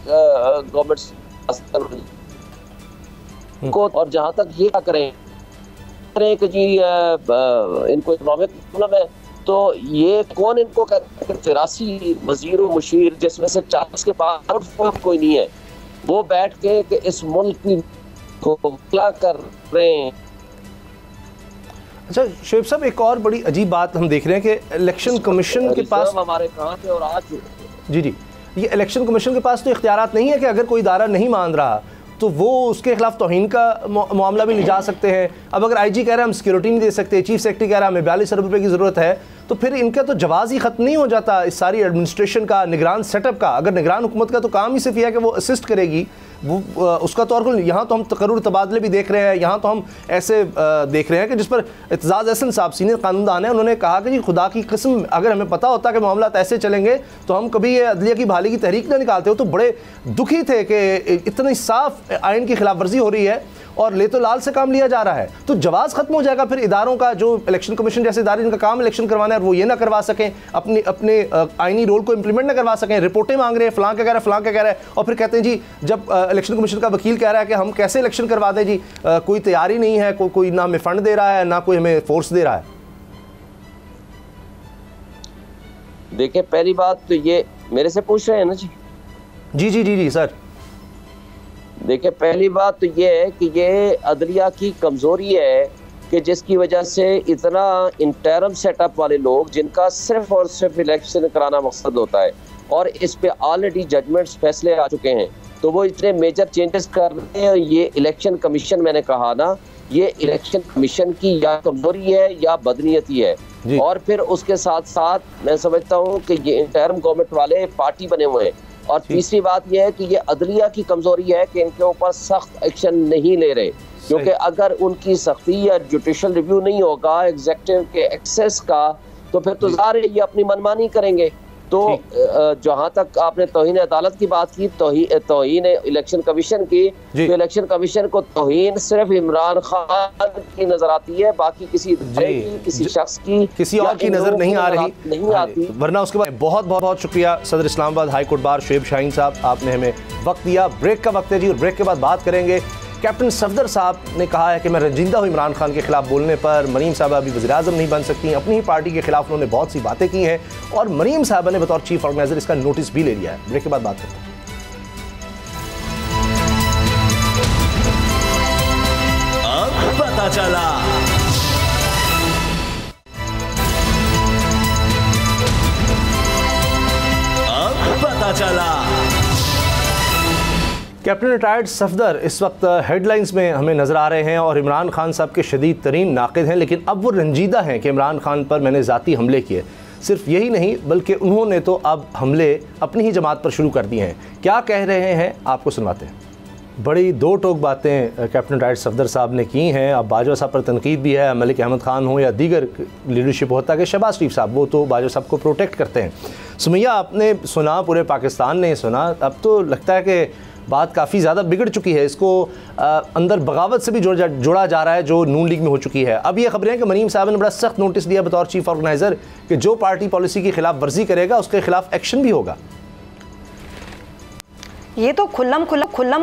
गवर्नमेंट को। और जहाँ तक ये क्या करें कि जी इनको इकोनॉमिक प्रॉब्लम है, तो ये कौन इनको कहते हैं 83 वजीर व मुशीर जिसमें से 40 के पास कोई नहीं है, वो बैठ के कि इस मुल्क को क्या कर रहे हैं। अच्छा शोएब साहब, एक और बड़ी अजीब बात हम देख रहे हैं कि इलेक्शन कमीशन के पास हमारे कहाँ थे और आज जी ये इलेक्शन कमीशन के पास तो इख्तियारात नहीं है कि अगर कोई इदारा नहीं मान रहा तो वो उसके खिलाफ तौहीन का मामला भी ले जा सकते हैं। अब अगर आईजी कह रहा है हम सिक्योरिटी नहीं दे सकते, चीफ सेक्रेटरी कह रहा है हमें 42 अरब रुपये की ज़रूरत है, तो फिर इनका तो जवाज़ ही ख़त्म नहीं हो जाता इस सारी एडमिनिस्ट्रेशन का, निगरान सेटअप का। अगर निगरान हुकूमत का तो काम ही सिर्फ यह है कि वो असिस्ट करेगी, वो उसका तो और यहाँ तो हम तकर्रुर तबादले भी देख रहे हैं, यहाँ तो हम ऐसे देख रहे हैं कि जिस पर इत्ज़ाज़ अहसन साहब सीनियर कानूनदान है, उन्होंने कहा कि जी खुदा की कसम अगर हमें पता होता कि मामला ऐसे चलेंगे तो हम कभी ये अदलिया की बहाली की तहरीक न निकालते हो। तो बड़े दुखी थे कि इतनी साफ आइन की खिलाफ वर्जी हो रही है और ले तो लाल से काम लिया जा रहा है, तो जवाब खत्म हो जाएगा फिर इदारों का। जो इलेक्शन कमीशन जैसे इदारे जिनका काम इलेक्शन करवाना है वो ये ना करवा सकें, अपने आईनी रोल को इंप्लीमेंट ना करवा सकें, रिपोर्टें मांग रहे हैं, फलां क्या कह रहा है, फलां क्या कह रहा है, और फिर कहते हैं जी जब इलेक्शन कमीशन का वकील कह रहा है कि हम कैसे इलेक्शन करवा दें जी, कोई तैयारी नहीं है, कोई ना हमें फंड दे रहा है ना कोई हमें फोर्स दे रहा है। देखिए, पहली बात तो ये मेरे से पूछ रहे हैं ना जी? जी जी जी जी सर। देखिए, पहली बात तो ये है कि ये अदलिया की कमज़ोरी है कि जिसकी वजह से इतना इंटरम सेटअप वाले लोग जिनका सिर्फ और सिर्फ इलेक्शन कराना मकसद होता है और इस पे ऑलरेडी जजमेंट्स फैसले आ चुके हैं, तो वो इतने मेजर चेंजेस कर रहे हैं। ये इलेक्शन कमीशन, मैंने कहा ना, ये इलेक्शन कमीशन की या कमज़ोरी है या बदनीयती है। और फिर उसके साथ साथ मैं समझता हूँ कि ये इंटरम गवर्नमेंट वाले पार्टी बने हुए हैं। और तीसरी बात यह है कि ये अदलिया की कमजोरी है कि इनके ऊपर सख्त एक्शन नहीं ले रहे, क्योंकि अगर उनकी सख्ती या जुडिशल रिव्यू नहीं होगा एग्जीक्यूटिव के एक्सेस का, तो फिर तो ज़ाहिर है ये अपनी मनमानी करेंगे। तो जहां तक आपने तौहीन अदालत की बात की, तौहीन इलेक्शन कमीशन की, तो इलेक्शन कमीशन को तौहीन सिर्फ इमरान खान की नजर आती है, बाकी किसी शख्स की, किसी और की नजर नहीं आ रही, नहीं आती। वरना उसके बाद बहुत बहुत बहुत शुक्रिया सदर Islamabad high court bar Shoaib Shaheen साहब, आपने हमें वक्त दिया। ब्रेक का वक्त है जी, और ब्रेक के बाद बात करेंगे। कैप्टन सफदर साहब ने कहा है कि मैं रंजिंदा हूँ इमरान खान के खिलाफ बोलने पर। मरीम साहबा अभी वज़ीर-ए-आज़म नहीं बन सकती, अपनी ही पार्टी के खिलाफ उन्होंने बहुत सी बातें की हैं, और मरीम साहबा ने बतौर चीफ ऑर्गेनाइजर इसका नोटिस भी ले लिया है। ब्रेक के बाद बात करते हैं। अब पता चला। अब पता चला। कैप्टन रिटायर्ड सफदर इस वक्त हेडलाइंस में हमें नज़र आ रहे हैं और इमरान खान साहब के शदीद तरीन नाक़िद हैं, लेकिन अब वो रंजीदा हैं कि इमरान खान पर मैंने ज़ाती हमले किए। सिर्फ यही नहीं बल्कि उन्होंने तो अब हमले अपनी ही जमात पर शुरू कर दिए हैं। क्या कह रहे हैं आपको सुनवाते हैं। बड़ी दो टोक बातें कैप्टन रिटायर्ड सफदर साहब ने की हैं। अब बाजवा साहब पर तनकीद भी है, मलिक अहमद खान हो या दीगर लीडरशिप होता कि शहबाज शरीफ साहब, वो तो बाजवा साहब को प्रोटेक्ट करते हैं। सुमैया, आपने सुना, पूरे पाकिस्तान ने सुना, अब तो लगता है कि बात काफ़ी ज़्यादा बिगड़ चुकी है। इसको अंदर बगावत से भी जोड़ा जा रहा है जो नून लीग में हो चुकी है। अब ये खबरें हैं कि मरीम साहब ने बड़ा सख्त नोटिस दिया बतौर चीफ ऑर्गेनाइज़र कि जो पार्टी पॉलिसी की खिलाफ वर्जी करेगा उसके खिलाफ एक्शन भी होगा। ये तो खुल्लम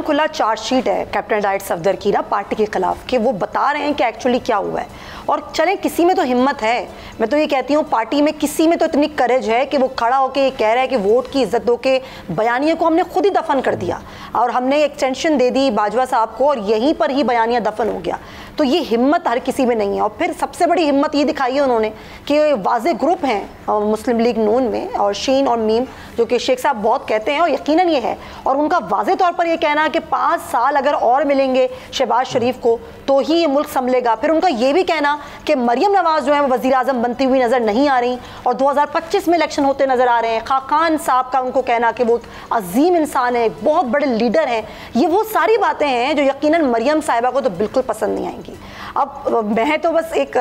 खुला चार्जशीट है कैप्टन रिटायर्ड सफदर की ना पार्टी के खिलाफ, कि वो बता रहे हैं कि एक्चुअली क्या हुआ है। और चलें, किसी में तो हिम्मत है, मैं तो ये कहती हूँ पार्टी में किसी में तो इतनी करेज है कि वो खड़ा होकर ये कह रहा है कि वोट की इज्जत दो के बयानिया को हमने खुद ही दफन कर दिया और हमने एक्सटेंशन दे दी बाजवा साहब को और यहीं पर ही बयानिया दफन हो गया। तो ये हिम्मत हर किसी में नहीं है। और फिर सबसे बड़ी हिम्मत ये दिखाई है उन्होंने कि वाज़े ग्रुप हैं मुस्लिम लीग नून में, और शीन और मीम, जो कि शेख साहब बहुत कहते हैं और यकीनन ये है, और उनका वाज़े तौर पर ये कहना है कि 5 साल अगर और मिलेंगे शहबाज शरीफ को तो ही ये मुल्क संभलेगा। फिर उनका ये भी कहना कि मरियम नवाज जो है वो वज़ीर-ए-आज़म बनती हुई नज़र नहीं आ रही और 2025 में इलेक्शन होते नज़र आ रहे हैं। खाकान साहब का उनको कहना कि वो अजीम इंसान है, बहुत बड़े लीडर हैं। ये वो सारी बातें हैं जो यकीनन मरियम साहिबा को तो बिल्कुल पसंद नहीं आएंगी। अब मैं तो बस एक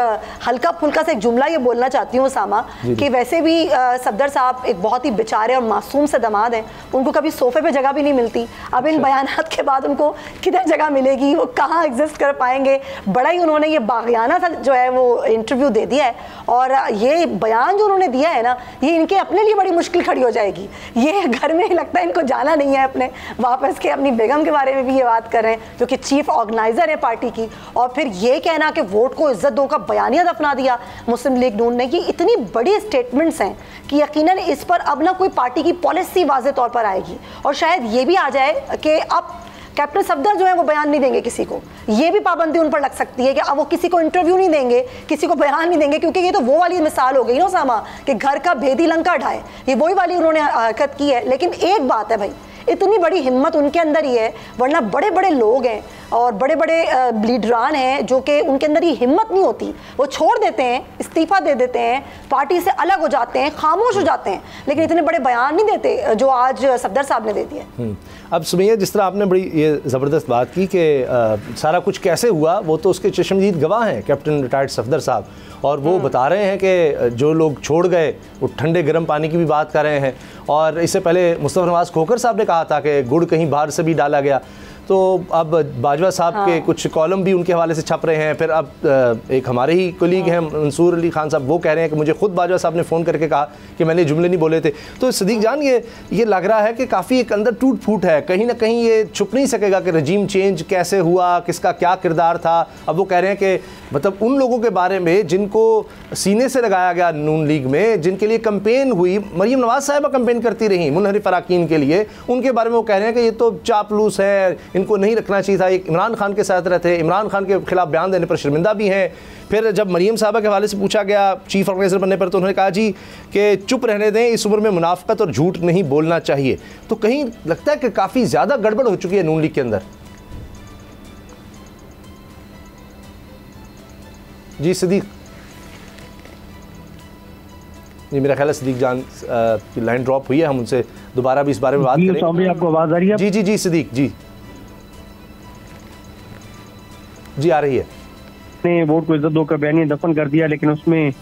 हल्का फुल्का सा एक जुमला ये बोलना चाहती हूँ सामा, कि वैसे भी सफदर साहब एक बहुत ही बेचारे और मासूम से दमाद हैं, उनको कभी सोफे पे जगह भी नहीं मिलती। अब इन बयानात के बाद उनको किधर जगह मिलेगी, वो कहाँ एग्जिस्ट कर पाएंगे। बड़ा ही उन्होंने ये बागियाना सा जो है वो इंटरव्यू दे दिया है, और ये बयान जो उन्होंने दिया है ना, ये इनके अपने लिए बड़ी मुश्किल खड़ी हो जाएगी। ये घर में लगता है इनको जाना नहीं है अपने वापस के, अपनी बेगम के बारे में भी ये बात कर रहे हैं जो कि चीफ ऑर्गेनाइजर है पार्टी की, और फिर ये कहना कि वोट को इज्जत दो का बयानिया दफना दिया मुस्लिम लीग नून ने। ये इतनी बड़ी स्टेटमेंट्स हैं कि यकीनन इस पर अब ना कोई पार्टी की पॉलिसी वाज़े तौर पर आएगी, और शायद ये भी आ जाए कि अब कैप्टन सफदर जो है वो बयान नहीं देंगे किसी को। ये भी पाबंदी उन पर लग सकती है कि अब वो किसी को इंटरव्यू नहीं देंगे, किसी को बयान नहीं देंगे, क्योंकि ये तो वो वाली मिसाल हो गई ना सामा कि घर का भेदी लंका ढाए, ये वही वाली उन्होंने हरकत की है। लेकिन एक बात है भाई, इतनी बड़ी हिम्मत उनके अंदर ही है, वरना बड़े बड़े लोग हैं और बड़े बड़े लीडरान हैं जो कि उनके अंदर ये हिम्मत नहीं होती, वो छोड़ देते हैं, इस्तीफा दे देते हैं, पार्टी से अलग हो जाते हैं, खामोश हो जाते हैं, लेकिन इतने बड़े बयान नहीं देते जो आज सफदर साहब ने दे दिए। अब सुनिए, जिस तरह आपने बड़ी ये ज़बरदस्त बात की कि सारा कुछ कैसे हुआ, वो तो उसके चश्मदीद गवाह हैं कैप्टन रिटायर्ड सफदर साहब, और वो बता रहे हैं कि जो लोग छोड़ गए वो ठंडे गर्म पानी की भी बात कर रहे हैं। और इससे पहले मुस्तफ़ा नवाज़ खोखर साहब ने कहा था कि गुड़ कहीं बाहर से भी डाला गया। तो अब बाजवा साहब के कुछ कॉलम भी उनके हवाले से छप रहे हैं। फिर अब एक हमारे ही कोलीग हैं मंसूर अली खान साहब, वो कह रहे हैं कि मुझे खुद बाजवा साहब ने फ़ोन करके कहा कि मैंने जुमले नहीं बोले थे। तो सदीक जान, ये लग रहा है कि काफ़ी एक अंदर टूट फूट है, कहीं ना कहीं ये छुप नहीं सकेगा कि रजीम चेंज कैसे हुआ, किसका क्या किरदार था। अब वो कह रहे हैं कि मतलब उन लोगों के बारे में जिनको सीने से लगाया गया नून लीग में, जिनके लिए कंपेन हुई, मरियम नवाज साहिबा कंपेन करती रही मुनहरिफ अराकीन के लिए, उनके बारे में वो कह रहे हैं कि ये तो चापलूस है, इनको नहीं रखना चाहिए था, एक इमरान खान के साथ रहते, इमरान खान के खिलाफ बयान देने पर शर्मिंदा भी हैं। फिर जब मरियम साहबा के हवाले से पूछा गया चीफ ऑर्गेनाइजर बनने पर, तो उन्होंने कहा जी कि चुप रहने दें, इस उम्र में मुनाफिकत और झूठ नहीं बोलना चाहिए। तो कहीं लगता है कि काफ़ी ज़्यादा गड़बड़ हो चुकी है नून लीग के अंदर। जी सदीक जी, मेरा ख्याल है सदीक जान की लाइन ड्रॉप हुई है, हम उनसे दोबारा भी इस बारे में बात करेंगे। आपको आवाज़ आ रही है? जी जी जी सदीक जी जी आ रही है। ने वोट को इज्जत दो का बयानिया दफन कर दिया, लेकिन उसमें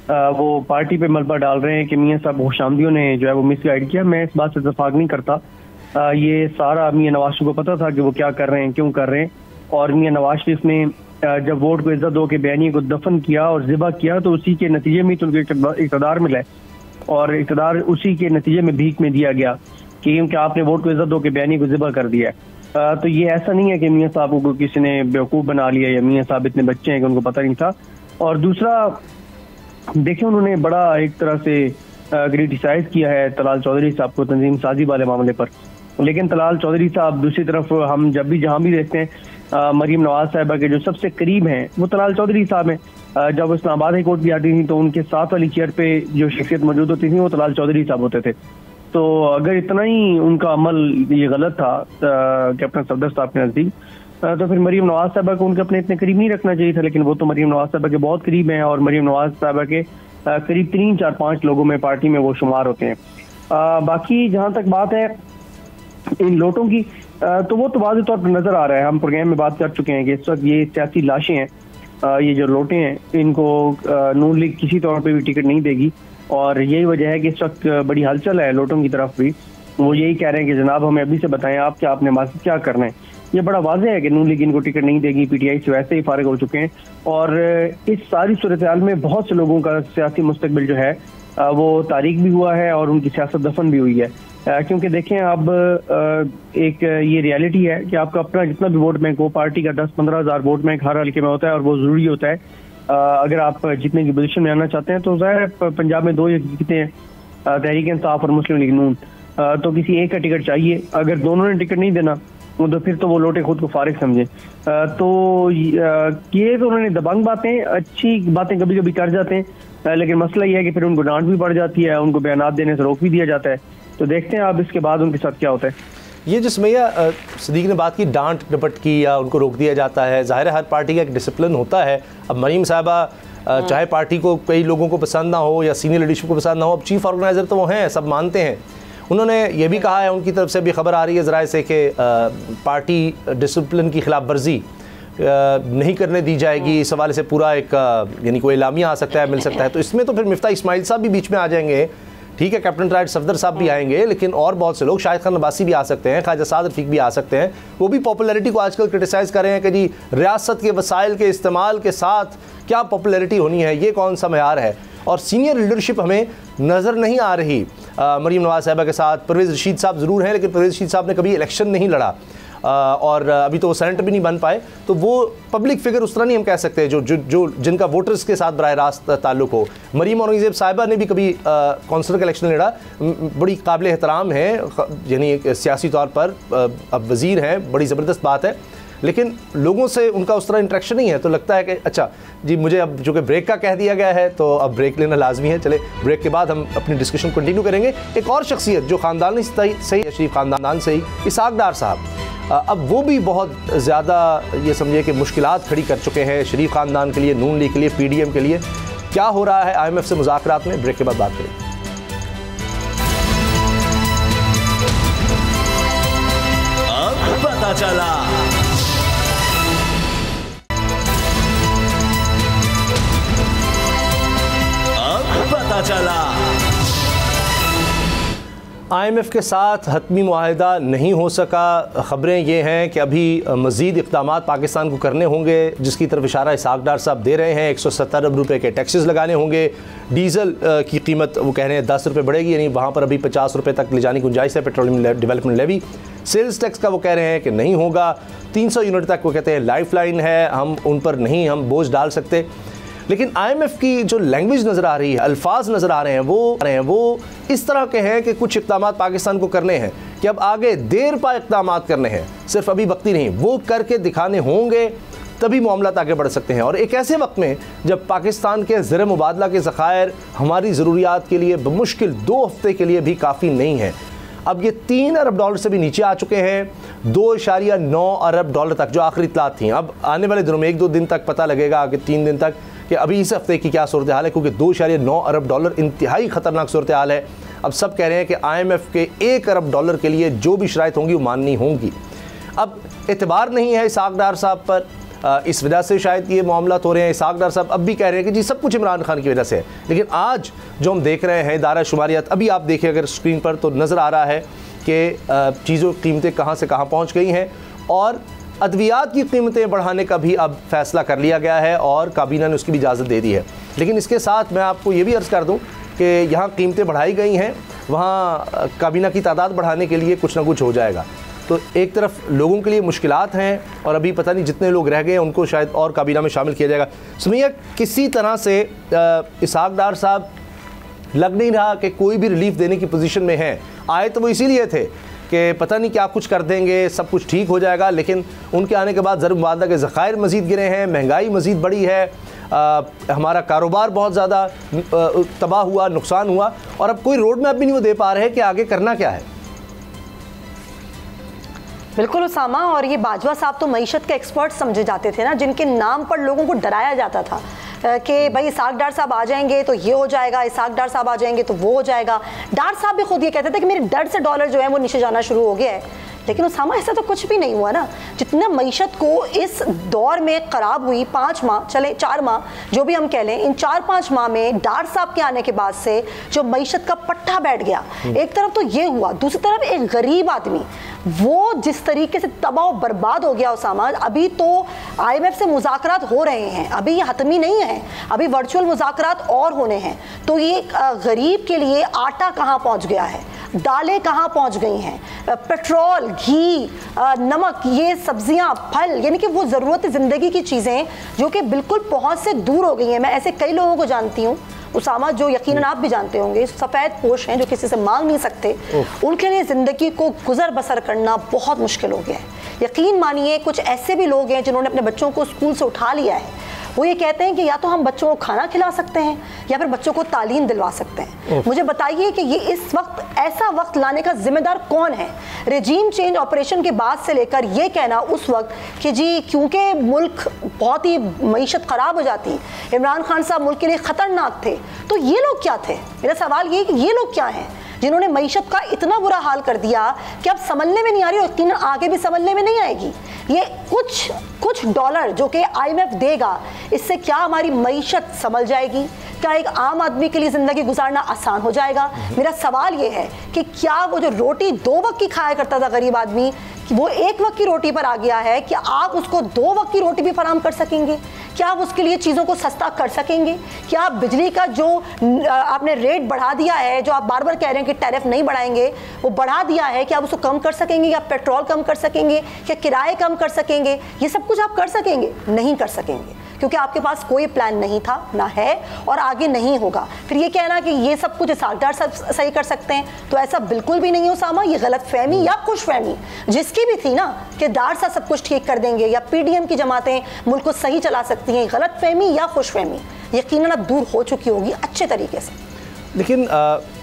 वो पार्टी पे मलबा डाल रहे हैं कि मियाँ साहब खुशामदियों ने जो है वो मिसगाइड किया। मैं इस बात से इत्तेफाक नहीं करता। ये सारा मियाँ नवाज शरीफ को पता था कि वो क्या कर रहे हैं, क्यों कर रहे हैं, और मियाँ नवाज शरीफ ने जब वोट को इज्जत दो के बयानी को दफन किया और ज़िबा किया तो उसी के नतीजे में तो उनको इक़्तिदार मिला है, और इक़्तिदार उसी के नतीजे में भीख में दिया गया कि क्योंकि आपने वोट को इज्जत दो के बयानी को ज़िबा कर दिया है। तो ये ऐसा नहीं है कि मियाँ साहब को किसी ने बेवकूफ़ बना लिया या मियाँ साहब इतने बच्चे हैं कि उनको पता नहीं था। और दूसरा देखें, उन्होंने बड़ा एक तरह से क्रिटिसाइज किया है तलाल चौधरी साहब को तंजीम साजी वाले मामले पर, लेकिन तलाल चौधरी साहब दूसरी तरफ हम जब भी जहाँ भी देखते हैं मरीम नवाज साहिबा के जो सबसे करीब हैं वो तलाल चौधरी साहब हैं। जब इस्लामाबाद हाई कोर्ट भी आती थी तो उनके साथ वाली चेयर पे जो शख्सियत मौजूद होती थी वो तलाल चौधरी साहब होते थे। तो अगर इतना ही उनका अमल ये गलत था कैप्टन सफदर साहब के नज़दीक, तो फिर मरीम नवाज साहिबा को उनके अपने इतने करीब नहीं रखना चाहिए था। लेकिन वो तो मरीम नवाज साहिबा के बहुत करीब हैं और मरीम नवाज साहिबा के करीब 3, 4, 5 लोगों में पार्टी में वो शुमार होते हैं। बाकी जहाँ तक बात है इन लोटों की, तो वो तो वाज़ेह तौर पर नज़र आ रहा है, हम प्रोग्राम में बात कर चुके हैं कि इस वक्त ये सियासी लाशें हैं, ये जो लोटे हैं इनको नून लीग किसी तौर पर भी टिकट नहीं देगी। और यही वजह है कि इस वक्त बड़ी हलचल है लोटों की तरफ भी। वो यही कह रहे हैं कि जनाब हमें अभी से बताएं आप क्या आपने मासिक क्या करना है। ये बड़ा वाज़ेह है कि नून लीग इनको टिकट नहीं देगी, पीटीआई से वैसे ही फारिग हो चुके हैं। और इस सारी सूरत हाल में बहुत से लोगों का सियासी मुस्तकबिल जो है वो तारीख भी हुआ है और उनकी सियासत दफन भी हुई है। क्योंकि देखें अब एक ये रियलिटी है कि आपका अपना जितना भी वोट बैंक हो, पार्टी का 10-15 हज़ार वोट बैंक हर हल्के में होता है और वो ज़रूरी होता है। अगर आप जीतने की पोजीशन में आना चाहते हैं तो ज़ाहिर पंजाब में 2 जीते हैं, तहरीक इंसाफ और मुस्लिम लीग नून, तो किसी एक का टिकट चाहिए। अगर दोनों ने टिकट नहीं देना तो फिर तो वो लोटे खुद को फारिग समझे। तो ये तो उन्होंने दबंग बातें, अच्छी बातें कभी कभी कर जाते हैं, लेकिन मसला ये है कि फिर उनको डांट भी पड़ जाती है, उनको बयानात देने से रोक भी दिया जाता है। तो देखते हैं अब इसके बाद उनके साथ क्या होता है। ये जिस मैया सदीक ने बात की डांट डपट की या उनको रोक दिया जाता है, ज़ाहिर है हर पार्टी का एक डिसिप्लिन होता है। अब मरीम साहबा चाहे पार्टी को कई लोगों को पसंद ना हो या सीनियर लीडरशिप को पसंद ना हो, अब चीफ ऑर्गेनाइज़र तो वो हैं, सब मानते हैं। उन्होंने ये भी कहा है, उनकी तरफ से भी खबर आ रही है ज़राए से कि पार्टी डिसिप्लिन की खिलाफ वर्जी नहीं करने दी जाएगी। इस हवाले से पूरा एक यानी कोई एलामिया आ सकता है, मिल सकता है। तो इसमें तो फिर मिफ्ता इस्माइल साहब भी बीच में आ जाएंगे, ठीक है, कैप्टन राइट सफदर साहब भी आएंगे, लेकिन और बहुत से लोग, शाहिद खान अब्बासी भी आ सकते हैं, ख्वाजा साद रफीक भी आ सकते हैं। वो भी पॉपुलैरिटी को आजकल क्रिटिसाइज़ कर रहे हैं कि जी रियासत के वसाइल के इस्तेमाल के साथ क्या पॉपुलैरिटी होनी है, ये कौन सा मयार है। और सीनियर लीडरशिप हमें नज़र नहीं आ रही मरीम नवाज साहिबा के साथ। परवेज़ रशीद साहब ज़रूर हैं, लेकिन परवेज़ रशीद साहब ने कभी इलेक्शन नहीं लड़ा और अभी तो वो सेनेटर भी नहीं बन पाए, तो वो पब्लिक फिगर उस तरह नहीं हम कह सकते जो जो जो जिनका वोटर्स के साथ बराह रास्त ताल्लुक हो। मरीम औरंगज़ेब साहिबा ने भी कभी कौंसलर का इलेक्शन लड़ा, बड़ी काबिल एहतराम है, यानी सियासी तौर पर अब वज़ीर हैं, बड़ी ज़बरदस्त बात है, लेकिन लोगों से उनका उस तरह इंटरेक्शन नहीं है। तो लगता है कि अच्छा जी, मुझे अब जो कि ब्रेक का कह दिया गया है तो अब ब्रेक लेना लाजमी है। चले ब्रेक के बाद हम अपनी डिस्कशन कंटिन्यू करेंगे। एक और शख्सियत जो ख़ानदानी सही शरीफ ख़ानदान से ही, इसहाक डार साहब, अब वो भी बहुत ज़्यादा ये समझिए कि मुश्किलात खड़ी कर चुके हैं शरीफ ख़ानदान के लिए, नून लीग के लिए, PDM के लिए। क्या हो रहा है IMF से मुज़ाकरात में, ब्रेक के बाद बात करेंगे। अब पता चला। पता चला। IMF के साथ हतमी मुआहिदा नहीं हो सका। ख़बरें ये हैं कि अभी मज़ीद इक़दाम पाकिस्तान को करने होंगे, जिसकी तरफ इशारा इसहाक डार साहब दे रहे हैं। 170 अरब रुपये के टैक्सेस लगाने होंगे। डीज़ल की कीमत वो कह रहे हैं 10 रुपये बढ़ेगी, यानी वहाँ पर अभी 50 रुपये तक ले जाने की गुंजाइश है। Petroleum development levy, sales tax का वो कह रहे हैं कि नहीं होगा। 300 यूनिट तक वो कहते हैं लाइफ लाइन है, हम उन पर नहीं हम बोझ डाल सकते। लेकिन IMF की जो लैंग्वेज नज़र आ रही है, अल्फाज नज़र आ रहे हैं वो इस तरह के हैं कि कुछ इक़दाम पाकिस्तान को करने हैं कि अब आगे देर पा इक़दाम करने हैं, सिर्फ अभी वक्ती नहीं, वो करके दिखाने होंगे, तभी मामला आगे बढ़ सकते हैं। और एक ऐसे वक्त में जब पाकिस्तान के ज़र मुबादला के ज़खायर हमारी ज़रूरियात के लिए बमुश्किल 2 हफ्ते के लिए भी काफ़ी नहीं है। अब ये 3 अरब डॉलर से भी नीचे आ चुके हैं, 2.9 अरब डॉलर तक जो आखिरी इतलात थी। अब आने वाले दिनों में 1-2 दिन तक पता लगेगा कि 3 दिन तक कि अभी इस हफ्ते की क्या सूरत हाल है, क्योंकि 2.9 अरब डॉलर इंतहाई ख़तरनाक सूरत हाल है। अब सब कह रहे हैं कि IMF के 1 अरब डॉलर के लिए जो भी शराइत होंगी वो माननी होंगी। अब एतबार नहीं है इसहाक डार साहब पर, इस वजह से शायद ये मामला हो रहे हैं। इसहाक डार साहब अब भी कह रहे हैं कि जी सब कुछ इमरान खान की वजह से है, लेकिन आज जो हम देख रहे हैं इदारा शुमारियात, अभी आप देखिए अगर स्क्रीन पर तो नज़र आ रहा है कि चीज़ों की कीमतें कहाँ से कहाँ पहुँच गई हैं, और अद्वियात की कीमतें बढ़ाने का भी अब फैसला कर लिया गया है और काबीना ने उसकी भी इजाज़त दे दी है। लेकिन इसके साथ मैं आपको ये भी अर्ज़ कर दूँ कि यहाँ कीमतें बढ़ाई गई हैं, वहाँ काबीना की तादाद बढ़ाने के लिए कुछ ना कुछ हो जाएगा। तो एक तरफ लोगों के लिए मुश्किलात हैं और अभी पता नहीं जितने लोग रह गए हैं उनको शायद और काबीना में शामिल किया जाएगा। सुमैया, किसी तरह से इसहाक डार साहब लग नहीं रहा कि कोई भी रिलीफ देने की पोजीशन में हैं। आए तो वो इसीलिए थे कि पता नहीं क्या कुछ कर देंगे, सब कुछ ठीक हो जाएगा, लेकिन उनके आने के बाद ज़रब मुबादला के ज़खायर मज़ीद गिरे हैं, महंगाई मज़ीद बढ़ी है, हमारा कारोबार बहुत ज़्यादा तबाह हुआ, नुकसान हुआ, और अब कोई रोड मैप भी नहीं वो दे पा रहे कि आगे करना क्या है। बिल्कुल उसामा, और ये बाजवा साहब तो मईशत के एक्सपर्ट समझे जाते थे ना, जिनके नाम पर लोगों को डराया जाता था कि भाई इसहाक डार साहब आ जाएंगे तो ये हो जाएगा, इसहाक डार साहब आ जाएंगे तो वो हो जाएगा। डार साहब भी खुद ये कहते थे कि मेरे डर से डॉलर जो है वो नीचे जाना शुरू हो गया है। लेकिन उसामा ऐसा तो कुछ भी नहीं हुआ ना। जितना मईशत को इस दौर में ख़राब हुई, 5 माह चले 4 माह जो भी हम कह लें, इन 4-5 माह में डार साहब के आने के बाद से जो मईशत का पट्टा बैठ गया, एक तरफ तो ये हुआ, दूसरी तरफ एक गरीब आदमी वो जिस तरीके से तबाह बर्बाद हो गया उसामा। अभी तो IMF से मुज़ाकरात हो रहे हैं, अभी ये हतमी नहीं है, अभी वर्चुअल मुज़ाकरात और होने हैं। तो ये गरीब के लिए आटा कहाँ पहुँच गया है, दालें कहाँ पहुँच गई हैं, पेट्रोल, घी, नमक, ये सब्जियाँ, फल, यानी कि वो ज़रूरत ज़िंदगी की चीज़ें जो कि बिल्कुल पहुँच से दूर हो गई हैं। मैं ऐसे कई लोगों को जानती हूँ उसामा, जो यकीनन आप भी जानते होंगे, सफ़ेद पोश हैं, जो किसी से मांग नहीं सकते, उनके लिए ज़िंदगी को गुजर बसर करना बहुत मुश्किल हो गया है। यकीन मानिए कुछ ऐसे भी लोग हैं जिन्होंने अपने बच्चों को स्कूल से उठा लिया है, वो ये कहते हैं कि या तो हम बच्चों को खाना खिला सकते हैं या फिर बच्चों को तालीम दिलवा सकते हैं। मुझे बताइए कि ये इस वक्त ऐसा वक्त लाने का जिम्मेदार कौन है? रेजीम चेंज ऑपरेशन के बाद से लेकर ये कहना उस वक्त कि जी क्योंकि मुल्क बहुत ही मईशत ख़राब हो जाती, इमरान खान साहब मुल्क के लिए ख़तरनाक थे, तो ये लोग क्या थे? मेरा सवाल ये है कि ये लोग क्या हैं जिन्होंने मईशत का इतना बुरा हाल कर दिया कि अब संभलने में नहीं आ रही और यकीनन आगे भी संभलने में नहीं आएगी। ये कुछ डॉलर जो कि IMF देगा, इससे क्या हमारी मईशत संभल जाएगी? क्या एक आम आदमी के लिए ज़िंदगी गुजारना आसान हो जाएगा? मेरा सवाल ये है कि क्या वो जो रोटी 2 वक्त की खाया करता था गरीब आदमी, वो 1 वक्त की रोटी पर आ गया है कि आप उसको 2 वक्त की रोटी भी फराहम कर सकेंगे? क्या आप उसके लिए चीज़ों को सस्ता कर सकेंगे? क्या आप बिजली का जो आपने रेट बढ़ा दिया है, जो आप बार बार कह रहे हैं कि टैरिफ नहीं बढ़ाएंगे, वो बढ़ा दिया है, क्या आप उसको कम कर सकेंगे? या पेट्रोल कम कर सकेंगे? क्या किराए कम कर सकेंगे? ये सब कुछ आप कर सकेंगे? नहीं कर सकेंगे, क्योंकि आपके पास कोई प्लान नहीं था, ना है और आगे नहीं होगा। फिर ये कहना कि ये सब कुछ इसहाक डार सब सही कर सकते हैं, तो ऐसा बिल्कुल भी नहीं हो उसामा। ये गलतफहमी या खुशफहमी जिसकी भी थी ना कि डार साहब सब कुछ ठीक कर देंगे या PDM की जमातें मुल्क को सही चला सकती हैं, गलतफहमी या खुशफहमी यकीनन अब दूर हो चुकी होगी अच्छे तरीके से। लेकिन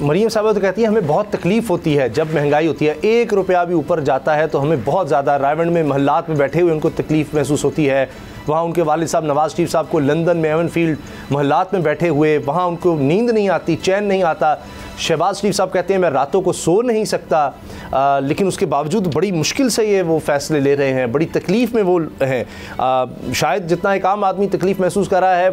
मरीम साहब तो कहती है हमें बहुत तकलीफ़ होती है जब महंगाई होती है, 1 रुपया भी ऊपर जाता है तो हमें बहुत ज़्यादा, रायवंड में महल्लात में बैठे हुए उनको तकलीफ़ महसूस होती है। वहाँ उनके वालिद साहब नवाज़ शरीफ साहब को लंदन में एवनफील्ड महल्लात में बैठे हुए, वहाँ उनको नींद नहीं आती, चैन नहीं आता। शहबाज शरीफ साहब कहते हैं मैं रातों को सो नहीं सकता, लेकिन उसके बावजूद बड़ी मुश्किल से ये वो फ़ैसले ले रहे हैं, बड़ी तकलीफ़ में वो हैं। शायद जितना एक आम आदमी तकलीफ़ महसूस कर रहा है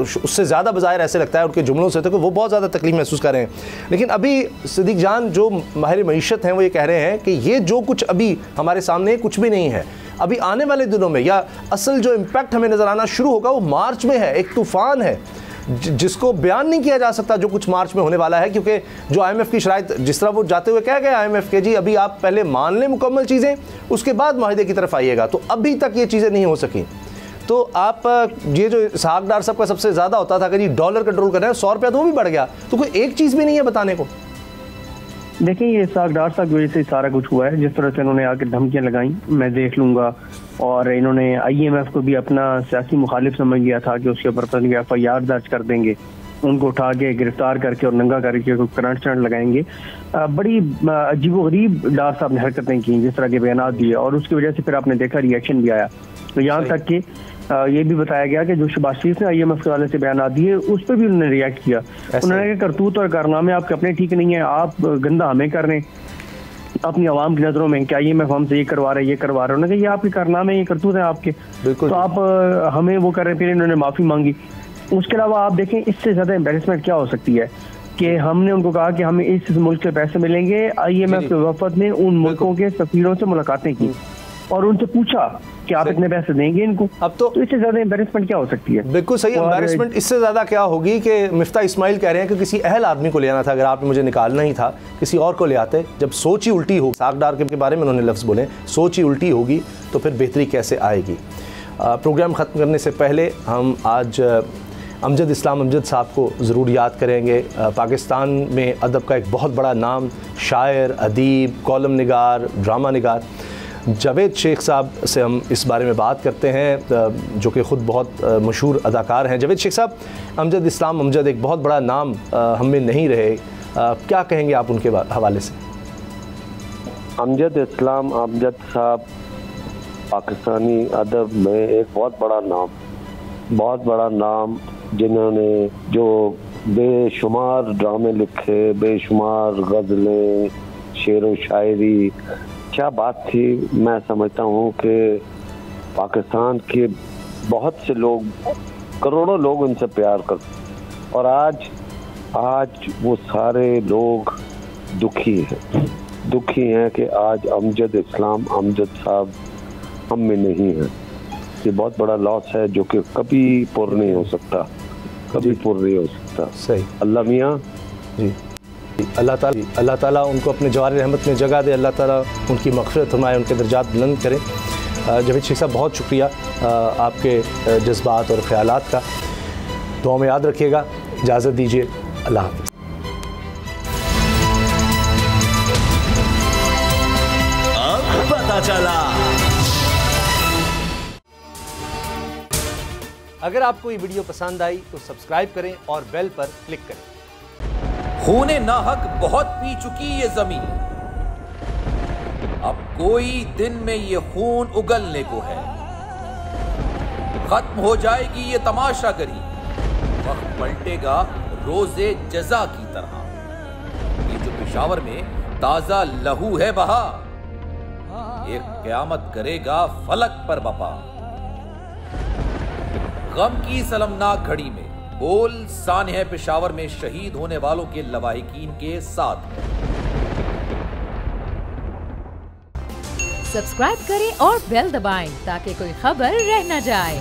उससे ज़्यादा बज़ाहिर ऐसे लगता है उनके जुमलों से तो कि वो बहुत ज़्यादा तकलीफ़ महसूस कर रहे हैं। लेकिन अभी सिद्दीक जान जो माहिर मईशत हैं वो ये कह रहे हैं कि ये जो कुछ अभी हमारे सामने कुछ भी नहीं है, अभी आने वाले दिनों में या असल जो इम्पैक्ट हमें नज़र आना शुरू होगा वो मार्च में है। एक तूफ़ान है जिसको बयान नहीं किया जा सकता जो कुछ मार्च में होने वाला है, क्योंकि जो IMF की शराइत जिस तरह वो जाते हुए कह गए IMF के जी अभी आप पहले मान लें मुकम्मल चीज़ें, उसके बाद माहिदे की तरफ आइएगा, तो अभी तक ये चीज़ें नहीं हो सकी। तो आप ये जो इसहाक डार साहब का सबसे ज़्यादा होता था कि जी डॉलर कंट्रोल कर रहे हैं, 100 रुपया तो वो भी बढ़ गया, तो कोई एक चीज़ भी नहीं है बताने को। देखिए ये इसहाक डार साहब की वजह से सारा कुछ हुआ है। जिस तरह से इन्होंने आके धमकियां लगाई मैं देख लूंगा, और इन्होंने IMF को भी अपना सियासी मुखालिफ समझ लिया था कि उसके ऊपर FIR दर्ज कर देंगे, उनको उठा के गिरफ्तार करके और नंगा करके करंट स्टैंड लगाएंगे। बड़ी अजीबोगरीब डार साहब ने हरकतें की, जिस तरह के बयान दिए, और उसकी वजह से फिर आपने देखा रिएक्शन भी आया। तो यहाँ तक कि ये भी बताया गया कि जो शहबाज शरीफ ने IMF के वाले से बयान दिए उस पर भी उन्होंने रिएक्ट किया। उन्होंने कहा करतूत और कारनामे आपके अपने ठीक नहीं है, आप गंदा हमें कर रहे हैं। अपनी आवाम की नजरों में क्या IMF हमसे ये करवा रहे हैं, ये करवा रहे हैं, उन्होंने कहा ये आपके कारनामे, ये करतूत है आपके, तो आप हमें वो कर रहे हैं। फिर इन्होंने माफी मांगी। उसके अलावा आप देखें इससे ज्यादा एम्बेरसमेंट क्या हो सकती है कि हमने उनको कहा कि हमें इस मुल्क के पैसे मिलेंगे। IMF के वफद ने उन मुल्कों के सफीरों से मुलाकातें की और उनसे पूछा कि आप इतने पैसे देंगे इनको। अब तो इससे ज्यादा एम्बेरसमेंट क्या हो सकती है? बिल्कुल सही, एम्बेरसमेंट इससे ज्यादा क्या होगी कि मिफ्ता इस्माइल कह रहे हैं कि किसी अहल आदमी को ले आना था, अगर आपने मुझे निकालना ही था किसी और को ले आते। जब सोच ही उल्टी हो, सागडार के बारे में उन्होंने लफ्ज़ बोले, सोच ही उल्टी होगी तो फिर बेहतरी कैसे आएगी। प्रोग्राम ख़त्म करने से पहले हम आज अमजद इस्लाम अमजद साहब को ज़रूर याद करेंगे। पाकिस्तान में अदब का एक बहुत बड़ा नाम, शायर, अदीब, कॉलम निगार, ड्रामा निगार जावेद शेख साहब से हम इस बारे में बात करते हैं, जो कि ख़ुद बहुत मशहूर अदाकार हैं। जावेद शेख साहब, अमजद इस्लाम अमजद एक बहुत बड़ा नाम हम में नहीं रहे, क्या कहेंगे आप उनके हवाले से? अमजद इस्लाम अमजद साहब पाकिस्तानी अदब में एक बहुत बड़ा नाम, जिन्होंने जो बेशुमार ड्रामे लिखे, बेशुमार गज़लें, शेर व शायरी, क्या बात थी। मैं समझता हूँ कि पाकिस्तान के बहुत से लोग, करोड़ों लोग उनसे प्यार करते, और आज वो सारे लोग दुखी हैं कि आज अमजद इस्लाम अमजद साहब हम में नहीं है। ये बहुत बड़ा लॉस है जो कि कभी पूर्ण नहीं हो सकता, सही। अल्लाह मियाँ जी, अल्लाह ताला उनको अपने जवार रहमत में जगह दे, अल्लाह ताला उनकी मग़फ़िरत फरमाए, उनके दर्जात बुलंद करें। जावेद शेख साहब, बहुत शुक्रिया आपके जज्बात और ख़यालात का, दुआ में याद रखिएगा। इजाज़त दीजिए, अल्लाह हाफ़िज़। अब पता चला। अगर आपको ये वीडियो पसंद आई तो सब्सक्राइब करें और बेल पर क्लिक करें। खूने नाहक बहुत पी चुकी ये जमीन, अब कोई दिन में ये खून उगलने को है। खत्म हो जाएगी ये तमाशागरी, वक्त पलटेगा रोजे जजा की तरह। ये जो पेशावर में ताजा लहू है बहा, एक क़यामत करेगा फलक पर बपा। गम की सलमनाक घड़ी में बोल सानह पेशावर में शहीद होने वालों के लवाहिकीन के साथ। सब्सक्राइब करें और बेल दबाएं ताकि कोई खबर रह न जाए।